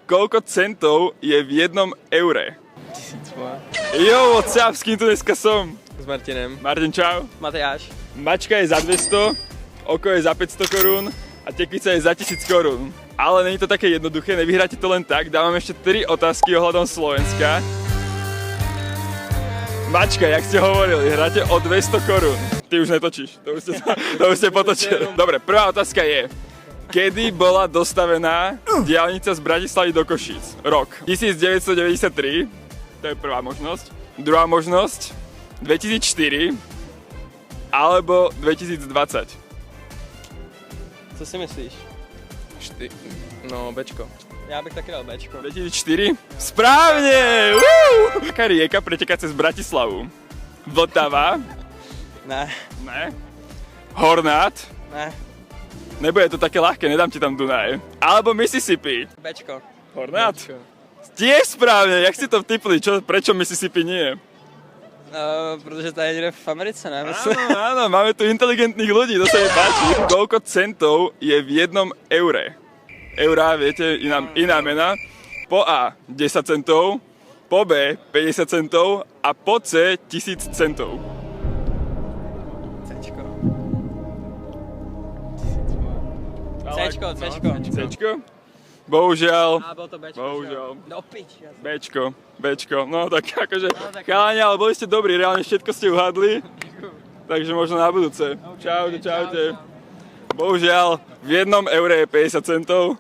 Koľko centov je v 1 eure? 1002. Jo, what's up, s kým tu dneska som? S Martinem. Martin, čau. Mateáš. Mačka je za 200, oko je za 500 korún a tekvica je za 1000 korún. Ale není to také jednoduché, nevyhráte to len tak, dávam ešte 3 otázky ohľadom Slovenska. Mačka, jak ste hovorili, hráte o 200 korún. Ty už netočíš, to už ste potočili. Dobre, prvá otázka je, kedy bola dostavená diaľnica z Bratislavy do Košíc? Rok 1993, to je prvá možnosť. Druhá možnosť 2004 alebo 2020. Co si myslíš? No, Bčko. Já bych taky dal Bčko. 2004? Správne! Aká rieka preteká cez Bratislavu? Vltava? Ne. Ne. Hornát? Ne. Nebude to také ľahké, nedám ti tam Dunaj. Alebo Mississippi? Bčko. Hornát? Bčko. Tiež správne, jak si to vtipli, prečo Mississippi nie? Protože to je někde v Americe, ne? Áno, áno, máme tu inteligentných ľudí, to sa mi páči. Koľko centov je v 1 eure? Eurá, viete, iná mena. Po A 10 centov, po B 50 centov a po C 1000 centov. Cčko. Cčko. Cčko. Cčko? Bohužiaľ. Bylo to Bčko. Bohužiaľ. No pič. Bčko, no tak akože, chalani, ale boli ste dobrí, reálne všetko ste uhádli, takže možno na budúce. Čaute. Bohužiaľ, v 1 eure je 50 centov,